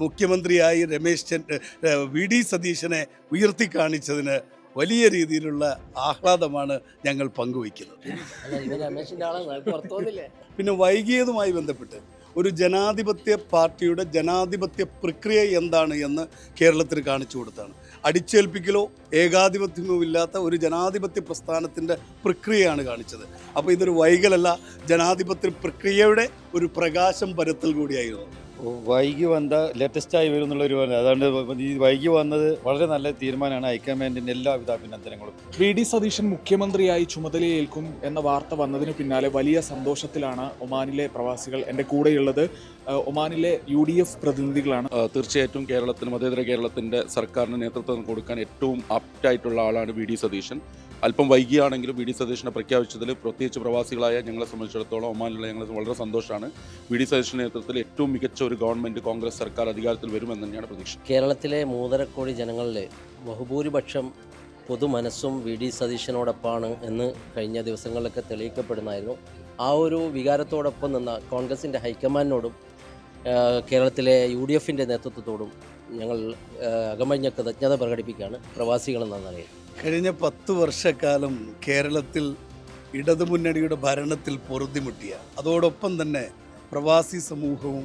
മുഖ്യമന്ത്രിയായി V D സതീശനെ ഉയർത്തിക്കാണിച്ചതിന് വലിയ രീതിയിലുള്ള ആഹ്ലാദമാണ് ഞങ്ങൾ പങ്കുവയ്ക്കുന്നത്. പിന്നെ വൈകിയതുമായി ബന്ധപ്പെട്ട് ഒരു ജനാധിപത്യ പാർട്ടിയുടെ ജനാധിപത്യ പ്രക്രിയ എന്താണ് എന്ന് കേരളത്തിന് കാണിച്ചു കൊടുത്താണ്. അടിച്ചേൽപ്പിക്കലോ ഏകാധിപത്യമോ ഇല്ലാത്ത ഒരു ജനാധിപത്യ പ്രസ്ഥാനത്തിൻ്റെ പ്രക്രിയയാണ് കാണിച്ചത്. അപ്പോൾ ഇതൊരു വൈകലല്ല, ജനാധിപത്യ പ്രക്രിയയുടെ ഒരു പ്രകാശം പരത്തൽ കൂടിയായിരുന്നു. വൈകി വന്ന ലേറ്റസ്റ്റായി വരും എന്നുള്ളൊരു അതുകൊണ്ട് ഈ വൈകി വന്നത് വളരെ നല്ല തീരുമാനമാണ്. ഹൈക്കമാൻഡിൻ്റെ എല്ലാവിധ അഭിനന്ദനങ്ങളും. വി ഡി സതീശൻ മുഖ്യമന്ത്രിയായി ചുമതലയേൽക്കും എന്ന വാർത്ത വന്നതിന് പിന്നാലെ വലിയ സന്തോഷത്തിലാണ് ഒമാനിലെ പ്രവാസികൾ. എൻ്റെ കൂടെയുള്ളത് ഒമാനിലെ UDF പ്രതിനിധികളാണ്. തീർച്ചയായിട്ടും കേരളത്തിന്, മതേതര കേരളത്തിൻ്റെ സർക്കാരിന് നേതൃത്വം കൊടുക്കാൻ ഏറ്റവും ആപ്റ്റായിട്ടുള്ള ആളാണ് വി ഡി സതീശൻ. അല്പം വൈകിയാണെങ്കിലും വി ഡി സതീശനെ പ്രഖ്യാപിച്ചതിൽ പ്രത്യേകിച്ച് പ്രവാസികളായ ഞങ്ങളെ സംബന്ധിച്ചിടത്തോളം, ഒമാനിലുള്ള ഞങ്ങളെ വളരെ സന്തോഷമാണ്. വി ഡി സതീശൻ്റെ നേതൃത്വത്തിൽ ഏറ്റവും മികച്ച ഒരു ഗവൺമെൻറ്, കോൺഗ്രസ് സർക്കാർ അധികാരത്തിൽ വരുമെന്ന് തന്നെയാണ് പ്രതീക്ഷ. കേരളത്തിലെ 3.5 കോടി ജനങ്ങളിലെ ബഹുഭൂരിപക്ഷം പൊതുമനസ്സും വി ഡി സതീശനോടൊപ്പമാണ് എന്ന് കഴിഞ്ഞ ദിവസങ്ങളിലൊക്കെ തെളിയിക്കപ്പെടുന്നായിരുന്നു. ആ ഒരു വികാരത്തോടൊപ്പം നിന്ന കോൺഗ്രസിൻ്റെ ഹൈക്കമാൻഡിനോടും കേരളത്തിലെ UDFൻ്റെ നേതൃത്വത്തോടും ഞങ്ങൾ അകമഴിഞ്ഞ കൃതജ്ഞത പ്രകടിപ്പിക്കുകയാണ് പ്രവാസികളെന്ന നിലയിൽ. കഴിഞ്ഞ 10 വർഷക്കാലം കേരളത്തിൽ ഇടതുമുന്നണിയുടെ ഭരണത്തിൽ പൊറുതിമുട്ടിയ, അതോടൊപ്പം തന്നെ പ്രവാസി സമൂഹവും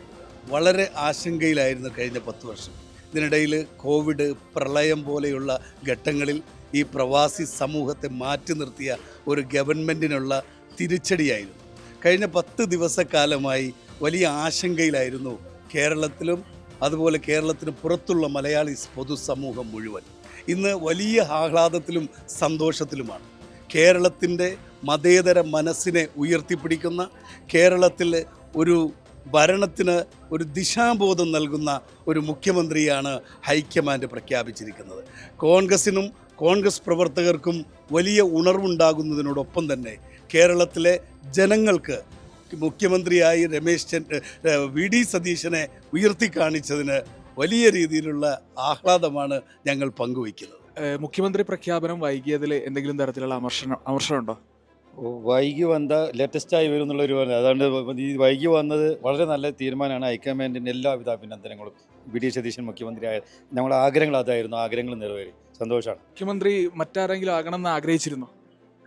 വളരെ ആശങ്കയിലായിരുന്നു കഴിഞ്ഞ 10 വർഷം. ഇതിനിടയിൽ കോവിഡ്, പ്രളയം പോലെയുള്ള ഘട്ടങ്ങളിൽ ഈ പ്രവാസി സമൂഹത്തെ മാറ്റി നിർത്തിയ ഒരു ഗവൺമെൻറ്റിനുള്ള തിരിച്ചടിയായിരുന്നു. കഴിഞ്ഞ 10 ദിവസക്കാലമായി വലിയ ആശങ്കയിലായിരുന്നു കേരളത്തിലും അതുപോലെ കേരളത്തിന് പുറത്തുള്ള മലയാളി പൊതുസമൂഹം മുഴുവൻ. ഇന്ന് വലിയ ആഹ്ലാദത്തിലും സന്തോഷത്തിലുമാണ്. കേരളത്തിൻ്റെ മതേതര മനസ്സിനെ ഉയർത്തിപ്പിടിക്കുന്ന, കേരളത്തിൽ ഒരു ഭരണത്തിന് ഒരു ദിശാബോധം നൽകുന്ന ഒരു മുഖ്യമന്ത്രിയാണ് ഹൈക്കമാൻഡ് പ്രഖ്യാപിച്ചിരിക്കുന്നത്. കോൺഗ്രസിനും കോൺഗ്രസ് പ്രവർത്തകർക്കും വലിയ ഉണർവുണ്ടാകുന്നതിനോടൊപ്പം തന്നെ കേരളത്തിലെ ജനങ്ങൾക്ക് മുഖ്യമന്ത്രിയായി വി ഡി സതീശനെ ഉയർത്തിക്കാണിച്ചതിന് വലിയ രീതിയിലുള്ള ആഹ്ലാദമാണ് ഞങ്ങൾ പങ്കുവയ്ക്കുന്നത്. മുഖ്യമന്ത്രി പ്രഖ്യാപനം വൈകിയതിൽ എന്തെങ്കിലും തരത്തിലുള്ള അമർഷമുണ്ടോ? വൈകി വന്ന ലേറ്റസ്റ്റായി വരും എന്നുള്ളൊരു അതുകൊണ്ട് ഈ വൈകി വന്നത് വളരെ നല്ല തീരുമാനമാണ്. ഹൈക്കമാൻഡിൻ്റെ എല്ലാവിധ അഭിനന്ദനങ്ങളും. വി ഡി സതീശൻ മുഖ്യമന്ത്രിയായ ഞങ്ങളുടെ ആഗ്രഹങ്ങൾ അതായിരുന്നു, ആഗ്രഹങ്ങൾ നിറവേറി. സന്തോഷമാണ്. മുഖ്യമന്ത്രി മറ്റാരെങ്കിലും ആകണമെന്ന് ആഗ്രഹിച്ചിരുന്നോ?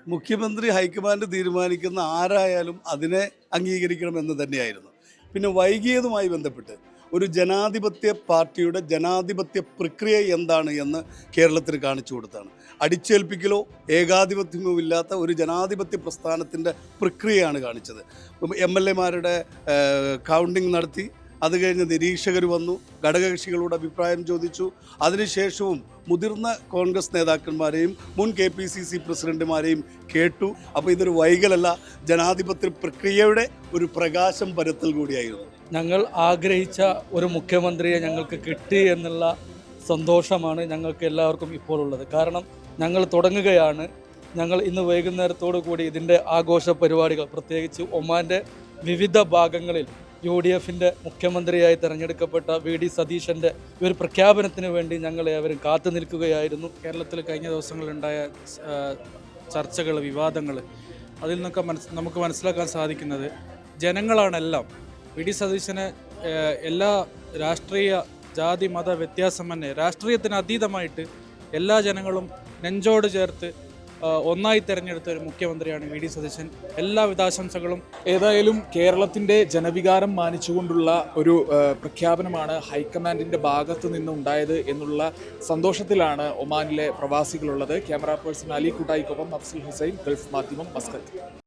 മുഖ്യമന്ത്രി ഹൈക്കമാൻഡ് തീരുമാനിക്കുന്ന ആരായാലും അതിനെ അംഗീകരിക്കണമെന്ന് തന്നെയായിരുന്നു. പിന്നെ വൈകിയതുമായി ബന്ധപ്പെട്ട് ഒരു ജനാധിപത്യ പാർട്ടിയുടെ ജനാധിപത്യ പ്രക്രിയ എന്താണ് എന്ന് കേരളത്തിന് കാണിച്ചു കൊടുത്താണ്. അടിച്ചേൽപ്പിക്കലോ ഏകാധിപത്യമോ ഇല്ലാത്ത ഒരു ജനാധിപത്യ പ്രസ്ഥാനത്തിൻ്റെ പ്രക്രിയയാണ് കാണിച്ചത്. MLA-മാരുടെ കൗണ്ടിങ് നടത്തി, അത് കഴിഞ്ഞ് നിരീക്ഷകർ വന്നു, ഘടകകക്ഷികളോട് അഭിപ്രായം ചോദിച്ചു. അതിനുശേഷവും മുതിർന്ന കോൺഗ്രസ് നേതാക്കന്മാരെയും മുൻ KPCC പ്രസിഡന്റുമാരെയും കേട്ടു. അപ്പോൾ ഇതൊരു വൈകലല്ല, ജനാധിപത്യ പ്രക്രിയയുടെ ഒരു പ്രകാശം പരത്തൽ കൂടിയായിരുന്നു. ഞങ്ങൾ ആഗ്രഹിച്ച ഒരു മുഖ്യമന്ത്രിയെ ഞങ്ങൾക്ക് കിട്ടി എന്നുള്ള സന്തോഷമാണ് ഞങ്ങൾക്ക് എല്ലാവർക്കും ഇപ്പോൾ ഉള്ളത്. കാരണം ഞങ്ങൾ തുടങ്ങുകയാണ്. ഞങ്ങൾ ഇന്ന് വൈകുന്നേരത്തോടു കൂടി ഇതിൻ്റെ ആഘോഷ പരിപാടികൾ, പ്രത്യേകിച്ച് ഒമാൻ്റെ വിവിധ ഭാഗങ്ങളിൽ UDFൻ്റെ മുഖ്യമന്ത്രിയായി തിരഞ്ഞെടുക്കപ്പെട്ട വി ഡി സതീശൻ്റെ ഒരു പ്രഖ്യാപനത്തിന് വേണ്ടി ഞങ്ങൾ ഏവരും കാത്തു നിൽക്കുകയായിരുന്നു. കേരളത്തിൽ കഴിഞ്ഞ ദിവസങ്ങളിലുണ്ടായ ചർച്ചകൾ, വിവാദങ്ങൾ, അതിൽ നിന്നൊക്കെ നമുക്ക് മനസ്സിലാക്കാൻ സാധിക്കുന്നത് ജനങ്ങളാണെല്ലാം. വി ഡി സതീശന് എല്ലാ രാഷ്ട്രീയ, ജാതി, മത വ്യത്യാസമന്യേ രാഷ്ട്രീയത്തിന് അതീതമായിട്ട് എല്ലാ ജനങ്ങളും നെഞ്ചോട് ചേർത്ത് ഒന്നായി തെരഞ്ഞെടുത്ത ഒരു മുഖ്യമന്ത്രിയാണ് വി ഡി സതീശൻ. എല്ലാവിധ ആശംസകളും. ഏതായാലും കേരളത്തിൻ്റെ ജനവികാരം മാനിച്ചുകൊണ്ടുള്ള ഒരു പ്രഖ്യാപനമാണ് ഹൈക്കമാൻഡിൻ്റെ ഭാഗത്തു നിന്നുണ്ടായത് എന്നുള്ള സന്തോഷത്തിലാണ് ഒമാനിലെ പ്രവാസികളുള്ളത്. ക്യാമറ പേഴ്സൺ അലി കുട്ടായിക്കൊപ്പം അഫ്സൽ ഹുസൈൻ, ഗൾഫ് മാധ്യമം, മസ്കത്ത്.